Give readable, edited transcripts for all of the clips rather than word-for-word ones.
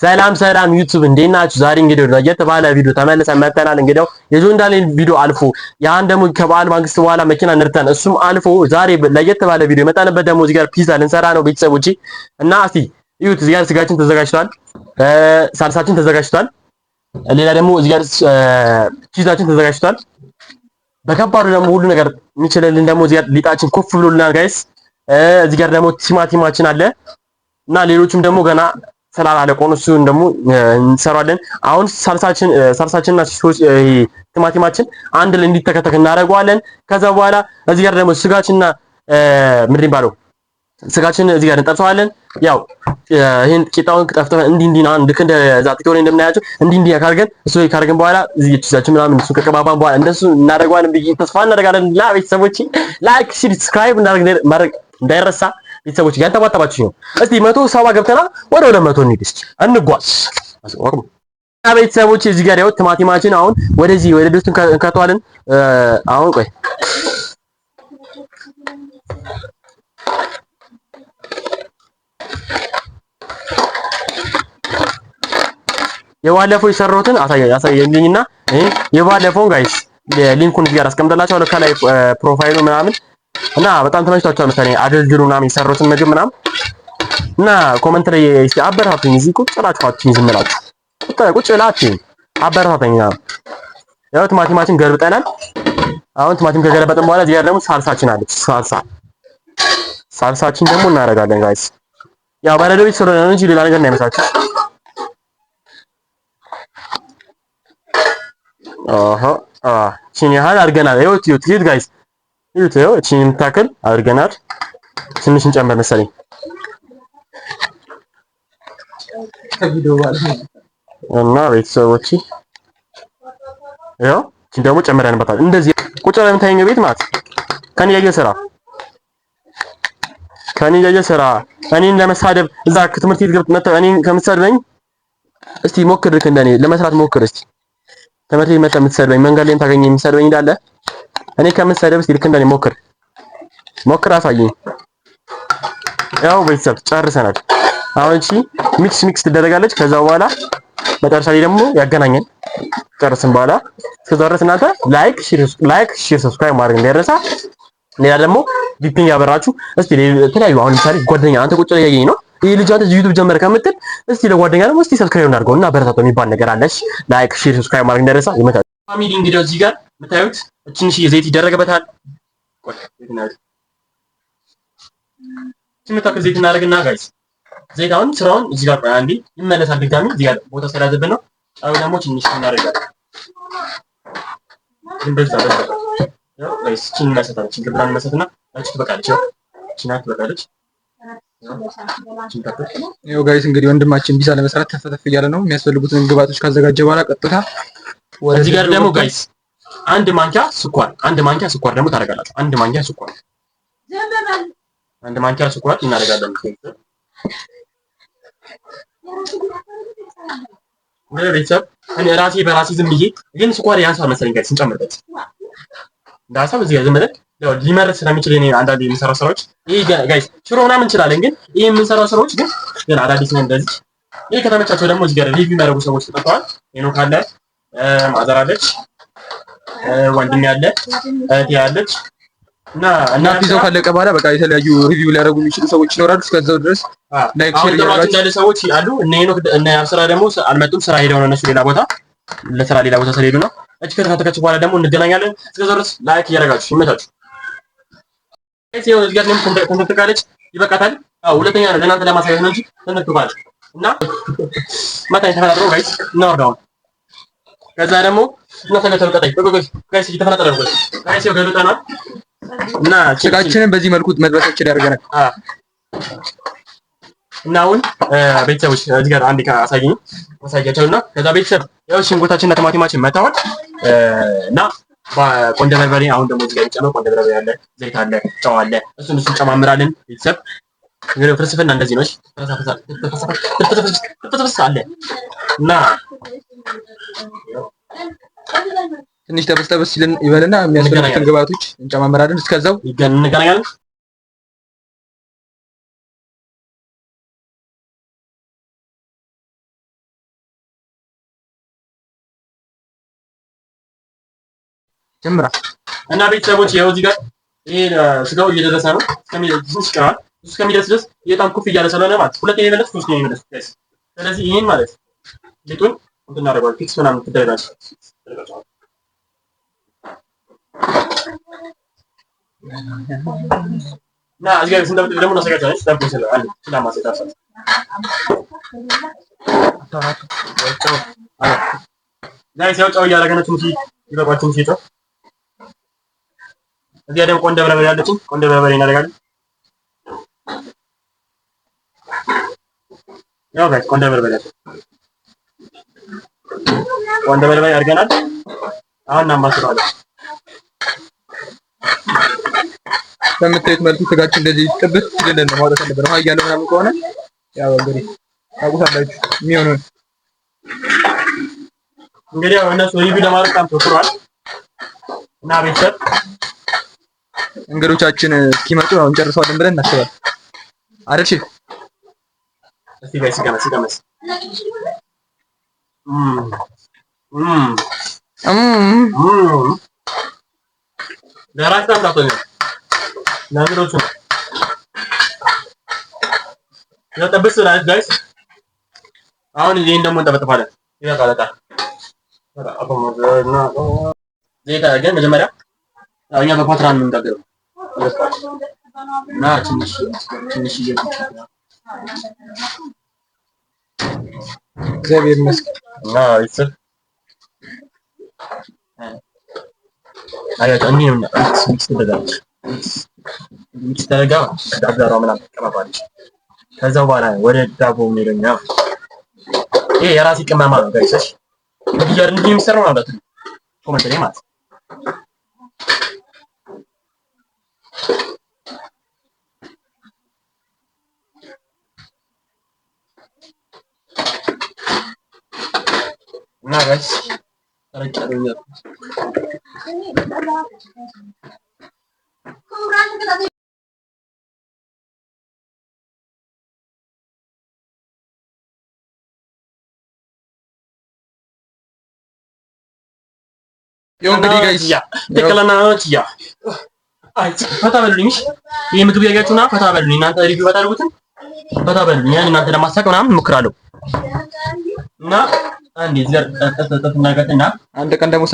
ሰላም ሰላም ዩቲዩብ እንዴት ናችሁ? ዛሬ እንግዲህ ለየት ባለ ቪዲዮ ተመልሰን መጥተናል። እንግዲህ የጆን ዳንኤል ቪዲዮ አልፎ ያን ደግሞ ከበዓል ማግስት በኋላ መኪና ነርተን እሱም አልፎ ዛሬ ለየት ባለ ቪዲዮ የመጣንበት ደግሞ እዚህ ጋር ፒዛ ልንሰራ ነው ቤተሰቦቼ። እና እስቲ እዩት፣ እዚህ ጋር ስጋችን ተዘጋጅቷል፣ ሳልሳችን ተዘጋጅቷል፣ ሌላ ደግሞ እዚህ ጋር ፒዛችን ተዘጋጅቷል። በከባዱ ደግሞ ሁሉ ነገር የሚችልልን ደግሞ እዚህ ጋር ሊጣችን ኮፍ ብሎልናል ጋይስ። እዚህ ጋር ደግሞ ቲማቲማችን አለ እና ሌሎችም ደግሞ ገና ስላላለቀ ነው። እሱን ደግሞ እንሰራለን። አሁን ሳልሳችንና ቲማቲማችን አንድ ላይ እንዲተከተክ እናደርገዋለን። ከዛ በኋላ እዚህ ጋር ደግሞ ስጋችንና ምንድን ባለው ስጋችን እዚህ ጋር እንጠብሰዋለን። ያው ይሄን ቂጣውን ጠፍተን እንዲህ ልክ እንደ ዛቲቶ ላይ እንደምናያቸው እንዲህ ካርገን እሱ ካርገን በኋላ እዚህ ቺዛችን ምናምን እሱ ከቀባባን በኋላ እንደሱ እናደርገዋለን ብዬ ተስፋ እናደርጋለን። ቤተሰቦቼ ላይክ፣ ሰብስክራይብ ማድረግ እንዳይረሳ። ቤተሰቦች ያንተባተባችሁ ነው። እስቲ 170 ገብተናል። ወደ 200 እንሂድ እስቲ እንጓዝ። ቤተሰቦች እዚህ ጋር ያው ቲማቲማችን አሁን ወደዚህ ወደ ድስቱን እንከተዋለን። አሁን ቆይ የባለፈው የሰራሁትን አሳየኝና የባለፈውን ጋይስ ሊንኩን እዚህ ጋር አስቀምጥላችኋለሁ ከላይ ፕሮፋይሉ ምናምን እና በጣም ተመችቷቸዋል መሰለኝ አደልድሉ ምናምን የሰሩትን ምግብ ምናምን እና ኮሜንት ላይ እስቲ አበረታቱኝ። እዚህ ቁጭ ብላችሁ አትይኝ፣ ዝም ብላችሁ ቁጭ ብላችሁ አበረታቱኝ። ያው ቲማቲማችን ገልብጠናል። አሁን ቲማቲም ከገለበጥን በኋላ እዚህ ጋር ደግሞ ሳልሳችን አለች። ሳልሳችን ደግሞ እናደርጋለን ጋይስ። ያው ባለዶ ቤት ስለሆነ ነው እንጂ ሌላ ነገር እንዳይመስላችሁ። ቺን ያህል አድርገናል። ይኸው ጋይስ ይኸው እቺን የምታክል አድርገናል። ትንሽ እንጨምር መሰለኝ እና ቤተሰቦቼ ያው እቺን ደግሞ ጨምረንበታል። እንደዚህ ቁጭ ብለን የምታየው ቤት ማለት ከኔ ያየ ስራ እኔን ለመሳደብ እዛ ትምህርት ቤት ገብተህ መጥተህ እኔን ከምትሰድበኝ እስቲ ሞክር፣ ልክ እንደኔ ለመስራት ሞክር እስቲ። ትምህርት ቤት መጥተህ የምትሰድበኝ መንገድ ላይም ታገኘኝ የምትሰድበኝ እንዳለ እኔ ከምትሰደብ እስቲ ልክ እንደኔ ሞክር አሳየኝ። ያው ቤተሰብ ጨርሰናል። አሁን እቺ ሚክስ ትደረጋለች። ከዛ በኋላ መጨረሻ ላይ ደግሞ ያገናኘን ጨርስን በኋላ እስከዛ ድረስ እናንተ ላይክ ሼር ሰብስክራይብ ማድረግ እንዳይረሳ። ሌላ ደግሞ ቪፒን ያበራችሁ እስቲ የተለያዩ አሁን ለምሳሌ ጓደኛ አንተ ቁጭ ላይ ያየኝ ነው ይሄ ልጅ አንተ ዩቲዩብ ጀመረ ከምትል እስቲ ለጓደኛ ደግሞ እስቲ ሰብስክራይብ እናድርገውና በረታቶ የሚባል ነገር አለሽ። ላይክ ሼር ሰብስክራይብ ማድረግ እንዳይረሳ። ይመጣ ፋሚሊ እንግዲህ እዚህ ጋር የምታዩት ትንሽ ዘይት ይደረግበታል። ትንሽ ዘይት እናደርግና ጋይስ ዘይት አሁን ስራውን እዚህ ጋር አንዴ ይመለሳል። ድጋሚ እዚህ ጋር ቦታ ስለያዘብን ነው። አሁን ደግሞ ትንሽ እናደርጋለን። እንደዛ ያው ጋይስ ቺን መሰታችን ቺን ብራን መሰትና እቺ ትበቃለች። ቺናት ትበቃለች። ያው ጋይስ እንግዲህ ወንድማችን ፒዛ ለመስራት ተፈተፍ እያለ ነው። የሚያስፈልጉትን ግብአቶች ካዘጋጀ በኋላ ቀጥታ እዚህ ጋር ደግሞ ጋይስ አንድ ማንኪያ ስኳር ደግሞ ታደርጋላችሁ። አንድ ማንኪያ ስኳር እናደርጋለን። ቤተሰብ እኔ በራሴ ዝም ብዬ ግን ስኳር ያንሳል መሰለኝ ጋይስ ስንጨምርበት እንዳሳብ እዚህ ጋር ዝም ብለን ያው ሊመረጥ ስለሚችል እኔ አንዳንዴ የምሰራው ስራዎች ይሄ ጋይስ ሽሮ ምናምን እንችላለን፣ ግን ይሄ የምንሰራው ስራዎች ግን አዳዲስ ነው። እንደዚህ ይሄ ከተመቻቸው ደግሞ እዚህ ጋር ሪቪው የሚያደርጉ ሰዎች ተጠቅመዋል። ሄኖ ካለ ማዘር አለች፣ ወንድም ያለ እህቴ ያለች እና ፒዛው ካለቀ በኋላ በቃ የተለያዩ ሪቪው ሊያደርጉ የሚችሉ ሰዎች ይኖራሉ። እስከዛው ድረስ ላይክ ሼር ያደርጋችሁ ያለ ሰዎች አሉ። እነ ሄኖክ እነ አብስራ ደግሞ አልመጡም፣ ስራ ሄደው ነው እነሱ ሌላ ቦታ ስለሄዱ ነው። እቺ ከተከተከች በኋላ ደግሞ እንገናኛለን። እስከዛው ድረስ ላይክ እያደረጋችሁ ይመቻችሁ። እዚህ ነው እዚህ ጋር ነው ተንተካለች፣ ይበቃታል። ሁለተኛ ነው ለእናንተ ለማሳየት ነው እንጂ ተንተካለች እና ማታ ተፈናጥሮ ጋይስ እናወርዳው። ከዛ ደግሞ እናንተ ቀጣይ ጋይስ እየተፈናጠረ ነው ጋይስ ይገሉታናል እና ስጋችንን በዚህ መልኩ መጥበሳችን ያደርገናል። እና አሁን ቤተሰቦች እዚህ ጋር አንድ አሳያቸውና ከዛ ቤተሰብ ያው ሽንኩርታችንና ቲማቲማችን መታወል እና ቆንጆ በርበሬ አሁን ደግሞ እዚህ ጋር ጨመር ቆንጆ በርበሬ አለ፣ ዘይት አለ፣ ጨው አለ። እሱን ጨማምራለን። ቤተሰብ እንግዲህ ፍርስፍና እንደዚህ ነው። ፍርስፍስ አለ እና ትንሽ ተበስተበስ ይበልና የሚያስፈልጉትን ግብአቶች እንጨማምራለን። እስከዛው እንገናኛለን። ጀምራ እና ቤተሰቦች ይኸው እዚህ ጋር ይሄ ስጋው እየደረሰ ነው። እስከሚደርስ ድረስ በጣም ኩፍ እያለ ስለሆነ ማለት ሁለት የመለስ ሶስት የመለስ ጋይስ። ስለዚህ ይሄን ማለት ሊጡን እንትን እናደርገዋለን። ፊክስ ምናምን ትደረጋለች እና እዚህ ጋር ስንደምጥ ደግሞ እናዘጋጃለን። ዳቦ ይሰራል አንድ ስለማሰ ዳርሳል ጋይስ ያው ጫው እያደረገ ነው። ትንሽ ይበቃዋል። ትንሽ ጫው እዚህ ደግሞ ቆንደ በርበሬ ያለችን ቆንደ በርበሬ እናደርጋለን። ያው ጋይስ ቆንደ በርበሬ አድርገናል። አሁን እናማስለዋለን። በምታዩት መልኩ ስጋችን እንደዚህ ጥብስ ይልልን ነው ማውጣት አለበት። ውሃ እያለው ምናምን ከሆነ ያው እንግዲህ ታውቁታላችሁ የሚሆነውን። እንግዲህ ያው እነሱ ሪቪው ለማድረግ በጣም ተወክሯል እና ቤተሰብ እንግዶቻችን እስኪመጡ አሁን ጨርሰዋልን ብለን እናስባለን አይደል? ሼፍ እስቲ ጋይስ ሲቀመስ ለራስህ ታምጣቶኝ ለእንግዶቹ ነው ጠብስ ላይ ጋይስ። አሁን ይሄን ደግሞ እንጠበጥባለን። ይበቃል። ዘይት አድርገን መጀመሪያ እኛ በፓትራ ነው የምንጋግረው እና ትንሽ እግዚአብሔር ይመስገን እና ቤተሰብ አያት እንዴ ነው ሚክስ ተደረጋ ዳርዳሯ ምናምን ተቀባባለች። ከዛው በኋላ ወደ ዳቦ ሄደኛ ይሄ የራሴ ቅመማ ነው ጋይስ። ይሄ እንዴ የሚሰራው ማለት ነው ኮሜንት ላይ ማለት እና ጋይስ ተረጫለኝ ያው እንግዲህ ጋይስ ተከለናችሁ ፈታ በሉልኝ። ይሄ ምግብ ያያችሁና ፈታ በሉልኝ። እናንተ ሪቪው ባታደርጉትም ፈታ በሉልኝ። ያን እናንተ ለማሳቅ ምናምን እሞክራለሁ እና አንዴ እዚህ ጋር ተጠጥተት እናገርና አንድ ቀን ደግሞ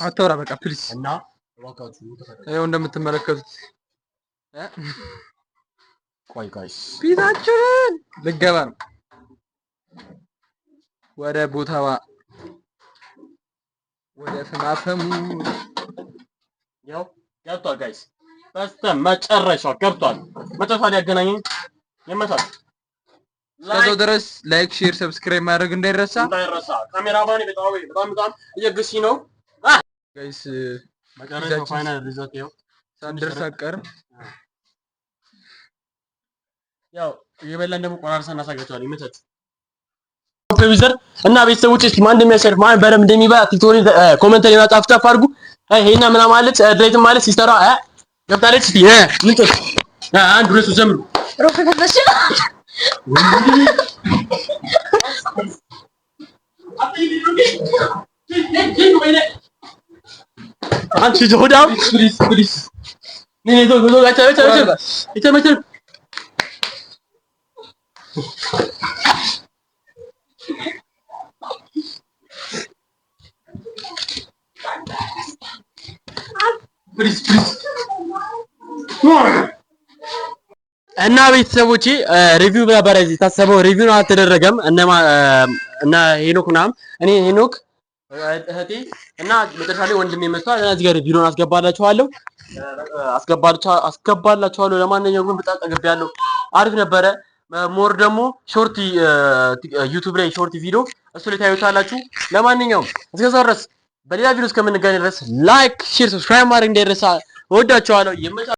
አታውራ በቃ ፕሊዝ። እና ዋጋችሁ ተፈጠረ ይኸው እንደምትመለከቱት ቆይ ጋይስ ፊታችንን ልገባ ነው ወደ ቦታዋ ወደ ፍማፈሙ ያው ገብቷል ጋይስ መጨረሻው ገብቷል። መጨረሻ ላይ ያገናኘኝ ይመታል። እስከዛው ድረስ ላይክ፣ ሼር፣ ሰብስክራይብ ማድረግ እንዳይረሳ። ካሜራማን በጣም እየግሲ ነው ጋይስ። መጨረሻው ፋይናል ሪዛልት ያው ሳንደርስ አቀርም ያው እየበላን ደግሞ ቆራርሰን እናሳያቸዋለን። ይመቻችሁ ፕሮቪዘር እና ቤተሰቦች እስኪ ማን እንደሚያሸርፍ ማን በደምብ እንደሚበላ ቲክቶክ ኮሜንት ላይ ጻፍ ጻፍ አድርጉ። ይሄና ምና ማለት ድሬት ማለት ሲስተራ ገብታለች። እስኪ ምን ጥሩ አንድ ሁለት ሶስት ጀምሩ። ሮፍ ተፈሽ አንቺ ጆዳው ፕሊዝ ነይ ነይ ዞ ጋቻ ጋቻ ፕሊዝ እና ቤተሰቦቼ ሪቪው ነበር እዚህ ታሰበው ሪቪው አልተደረገም። እና ሄኖክ ምናምን እኔ ሄኖክ እህቴ እና መጨረሻ ላይ ወንድሜ መጥቷል። እና እዚህ ጋር ቪዲዮን አስገባላችኋለሁ። ለማንኛውም ግን በጣም ጠግቤያለሁ። አሪፍ ነበረ። ሞር ደግሞ ሾርት ዩቲዩብ ላይ ሾርት ቪዲዮ እሱ ላይ ታዩታላችሁ። ለማንኛውም እስከዛው ድረስ በሌላ ቪዲዮ እስከምንገናኝ ድረስ ላይክ፣ ሼር፣ ሰብስክራይብ ማድረግ እንዳይረሳ። እወዳችኋለሁ።